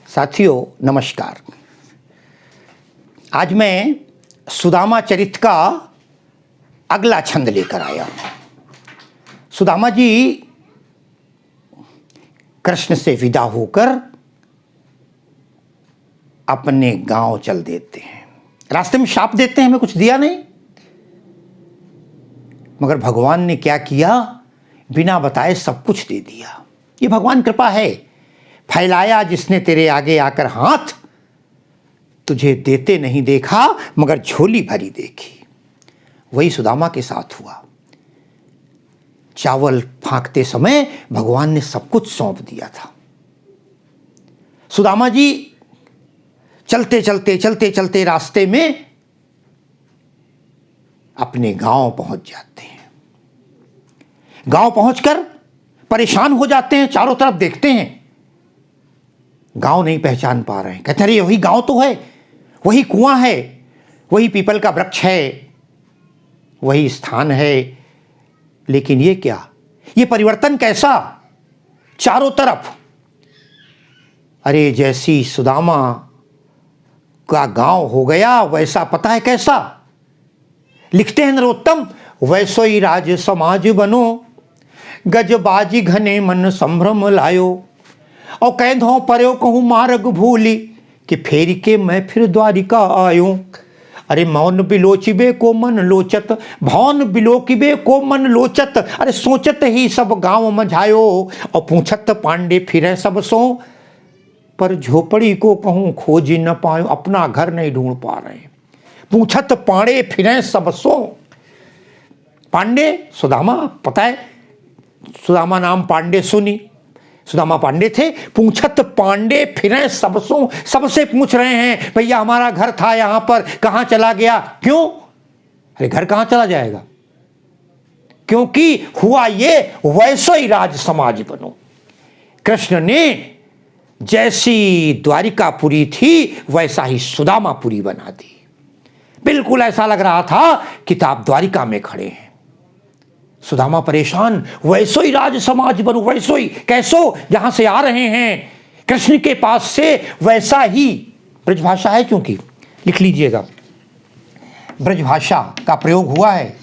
साथियों नमस्कार। आज मैं सुदामा चरित का अगला छंद लेकर आया हूं। सुदामा जी कृष्ण से विदा होकर अपने गांव चल देते हैं। रास्ते में शाप देते हैं, हमें कुछ दिया नहीं, मगर भगवान ने क्या किया, बिना बताए सब कुछ दे दिया। ये भगवान कृपा है। फैलाया जिसने तेरे आगे आकर हाथ, तुझे देते नहीं देखा मगर झोली भरी देखी। वही सुदामा के साथ हुआ। चावल फांकते समय भगवान ने सब कुछ सौंप दिया था। सुदामा जी चलते चलते चलते चलते रास्ते में अपने गांव पहुंच जाते हैं। गांव पहुंचकर परेशान हो जाते हैं, चारों तरफ देखते हैं, गांव नहीं पहचान पा रहे हैं। कहते हैं अरे वही गांव तो है, वही कुआं है, वही पीपल का वृक्ष है, वही स्थान है, लेकिन ये क्या, ये परिवर्तन कैसा चारों तरफ। अरे जैसी सुदामा का गांव हो गया वैसा पता है कैसा। लिखते हैं नरोत्तम, वैसो ही राज समाज बनो, गजबाजी घने मन संभ्रम लायो, और कैंधों पर्यो कहूँ मार्ग भूली, कि फेरी के मैं फिर द्वारिका आयो। अरे मौन बिलोचिबे को मन लोचत, भौन बिलोकिबे को मन लोचत, अरे सोचत ही सब गांव मझायो, और पूछत पांडे फिरे सब सो, पर झोपड़ी को कहूँ खोज न पायो। अपना घर नहीं ढूंढ पा रहे। पूछत पांडे फिरे सब सो। पांडे सुदामा, पता है सुदामा नाम पांडे सुनी, सुदामा पांडे थे। पूछत पांडे फिरे सबसों, सबसे पूछ रहे हैं भैया हमारा घर था यहां पर, कहां चला गया, क्यों। अरे घर कहां चला जाएगा, क्योंकि हुआ ये वैसो ही राज समाज बनो। कृष्ण ने जैसी द्वारिकापुरी थी वैसा ही सुदामापुरी बना दी। बिल्कुल ऐसा लग रहा था कि आप द्वारिका में खड़े हैं। सुदामा परेशान, वैसो ही राज समाज बनो, वैसो ही कैसो, जहां से आ रहे हैं कृष्ण के पास से वैसा ही। ब्रजभाषा है क्योंकि, लिख लीजिएगा, ब्रजभाषा का प्रयोग हुआ है।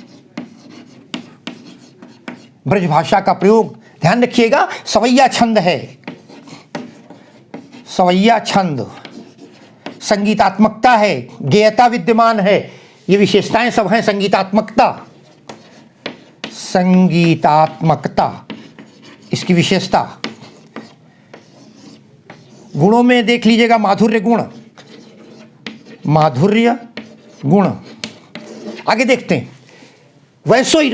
ब्रजभाषा का प्रयोग ध्यान रखिएगा, सवैया छंद है। सवैया छंद, संगीतात्मकता है, गेयता विद्यमान है, ये विशेषताएं सब हैं। संगीतात्मकता, संगीतात्मकता इसकी विशेषता। गुणों में देख लीजिएगा, माधुर्य गुण, माधुर्य गुण। आगे देखते हैं, वैसो ही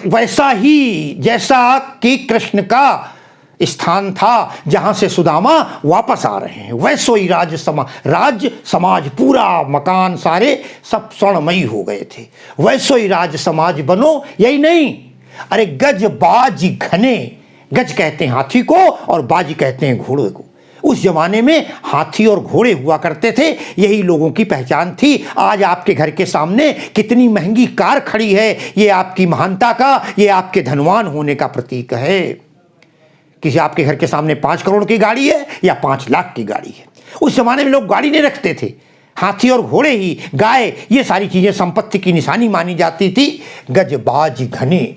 वैसा ही जैसा कि कृष्ण का स्थान था जहां से सुदामा वापस आ रहे हैं, वैसो ही राज समाज पूरा मकान सारे सब स्वर्णमयी हो गए थे। वैसो ही राज समाज बनो, यही नहीं, अरे गज बाजी घने, गज कहते हैं हाथी को और बाजी कहते हैं घोड़े को। उस जमाने में हाथी और घोड़े हुआ करते थे, यही लोगों की पहचान थी। आज आपके घर के सामने कितनी महंगी कार खड़ी है, ये आपकी महानता का, ये आपके धनवान होने का प्रतीक है। किसी आपके घर के सामने 5 करोड़ की गाड़ी है या 5 लाख की गाड़ी है। उस जमाने में लोग गाड़ी नहीं रखते थे, हाथी और घोड़े ही, गाय, ये सारी चीजें संपत्ति की निशानी मानी जाती थी। गजबाज घने,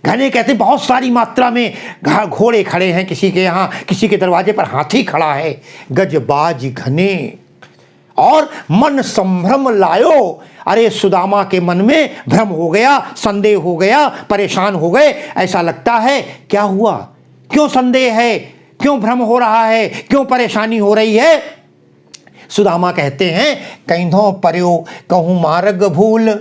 घने कहते बहुत सारी मात्रा में घोड़े खड़े हैं किसी के यहाँ, किसी के दरवाजे पर हाथी खड़ा है। गजबाज घने और मन संभ्रम लायो, अरे सुदामा के मन में भ्रम हो गया, संदेह हो गया, परेशान हो गए। ऐसा लगता है क्या हुआ, क्यों संदेह है, क्यों भ्रम हो रहा है, क्यों परेशानी हो रही है। सुदामा कहते हैं, कैंधों पर्यो कहूँ मार्ग भूल,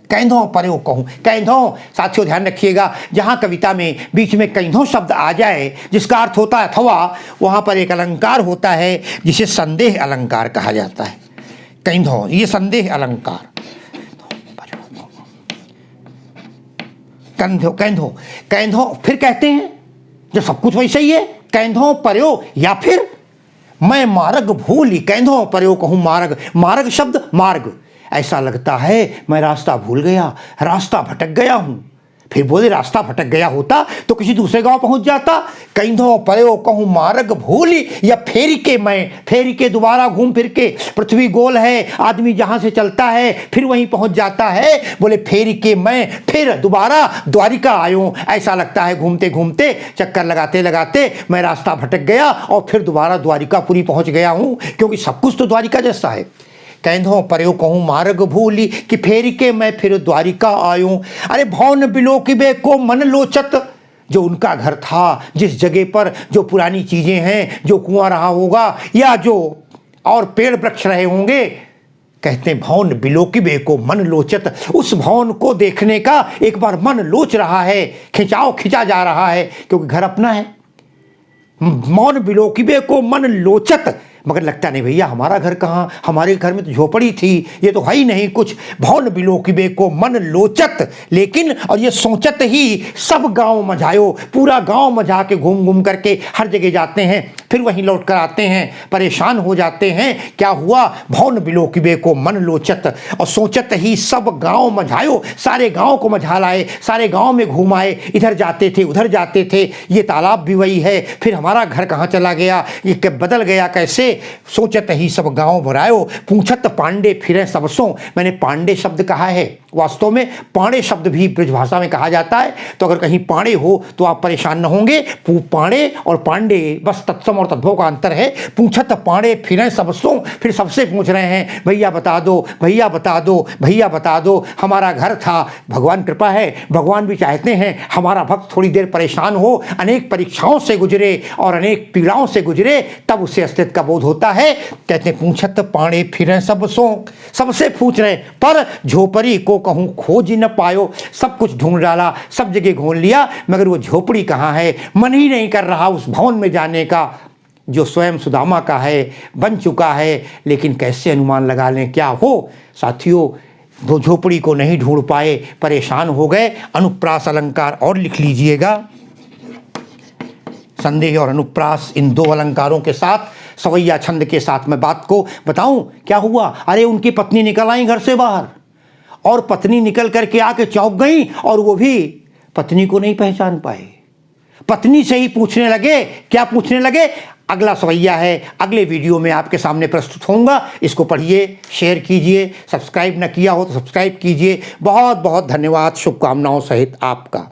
कैंधों पर्यो कहूँ। कैंधों साथियों ध्यान रखिएगा, जहाँ कविता में बीच में कैंधों शब्द आ जाए जिसका अर्थ होता है अथवा, वहाँ पर एक अलंकार होता है जिसे संदेह अलंकार कहा जाता है। कैंधों, ये संदेह अलंकार। कैंधों कैंधों कैंधों, फिर कहते हैं जो सब कुछ वैसे ही है, कैंधों पर्यो, या फिर मैं मार्ग भूली, कैंधों पर्यो कहूँ मार्ग। मार्ग शब्द मार्ग, ऐसा लगता है मैं रास्ता भूल गया, रास्ता भटक गया हूँ, फिर बोले रास्ता भटक गया होता तो किसी दूसरे गांव पहुंच जाता। कंधों पयो कहूँ मार्ग भूली या फेरी के मैं, फेरी के दोबारा घूम फिर के, पृथ्वी गोल है, आदमी जहां से चलता है फिर वहीं पहुंच जाता है। बोले फेरी के मैं फिर दोबारा द्वारिका आयो, ऐसा लगता है घूमते घूमते चक्कर लगाते लगाते मैं रास्ता भटक गया और फिर दोबारा द्वारिकापुरी पहुंच गया हूं, क्योंकि सब कुछ तो द्वारिका जैसा है। कंधों पर्यो कहूँ मार्ग भूली कि फेरी के मैं फिर द्वारिका आयूं। अरे भवन बिलोकिबे को मन लोचत, जो उनका घर था, जिस जगह पर जो पुरानी चीजें हैं, जो कुआं रहा होगा या जो और पेड़ वृक्ष रहे होंगे, कहते हैं भवन बिलोकिबे को मन लोचत, उस भवन को देखने का एक बार मन लोच रहा है, खिंचा जा रहा है, क्योंकि घर अपना है। भवन बिलोकिबे को मन लोचत, मगर लगता नहीं भैया हमारा घर कहाँ, हमारे घर में तो झोपड़ी थी, ये तो है ही नहीं कुछ। भवन बिलोकिबे को मन लोचत, लेकिन और ये सोचत ही सब गांव मझायो, पूरा गांव मझा के घूम घूम करके हर जगह जाते हैं, फिर वहीं लौट कर आते हैं, परेशान हो जाते हैं। क्या हुआ? भवन बिलोकिबे को मन लोचत, और सोचत ही सब गांव मझायो, सारे गांव को मझा लाए, सारे गांव में घूम आए, इधर जाते थे उधर जाते थे, ये तालाब भी वही है, फिर हमारा घर कहाँ चला गया, ये बदल गया कैसे। सोचत ही सब गांव भरायो, पूछत पांडे फिरे सबसों। मैंने पांडे शब्द कहा है, वास्तव में पांडे शब्द भी ब्रजभाषा में कहा जाता है, तो अगर कहीं पांडे हो तो आप परेशान न होंगे। पांडे और पांडे बस तत्सम और तद्भव का अंतर है। पूछत पांडे फिरे सबसों, फिर सबसे पूछ रहे हैं भैया बता दो, भैया बता दो, भैया बता दो। हमारा घर था, भगवान कृपा है, भगवान भी चाहते हैं हमारा भक्त थोड़ी देर परेशान हो, अनेक परीक्षाओं से गुजरे और अनेक पीड़ाओं से गुजरे, तब उसे अस्तित्व का बोध होता है। कहते पूछत पांडे फिरे सबसों, सबसे पूछ रहे, पर झोपड़ी को कहूँ खोज न पायो। सब कुछ ढूंढ डाला, सब जगह घूम लिया, मगर वो झोपड़ी कहाँ है, मन ही नहीं कर रहा उस भवन में जाने का जो स्वयं सुदामा का है, बन चुका है। लेकिन कैसे अनुमान लगा लें क्या हो साथियों, वो झोपड़ी को नहीं ढूंढ पाए, परेशान हो गए। अनुप्रास अलंकार और लिख लीजिएगा, संदेह और अनुप्रास इन दो अलंकारों के साथ, सवैया छंद के साथ मैं बात को बताऊं। क्या हुआ? अरे उनकी पत्नी निकल आई घर से बाहर, और पत्नी निकल करके आके चौंक गई, और वो भी पत्नी को नहीं पहचान पाए। पत्नी से ही पूछने लगे। क्या पूछने लगे? अगला सवैया है, अगले वीडियो में आपके सामने प्रस्तुत होऊंगा। इसको पढ़िए, शेयर कीजिए, सब्सक्राइब न किया हो तो सब्सक्राइब कीजिए। बहुत बहुत धन्यवाद, शुभकामनाओं सहित आपका।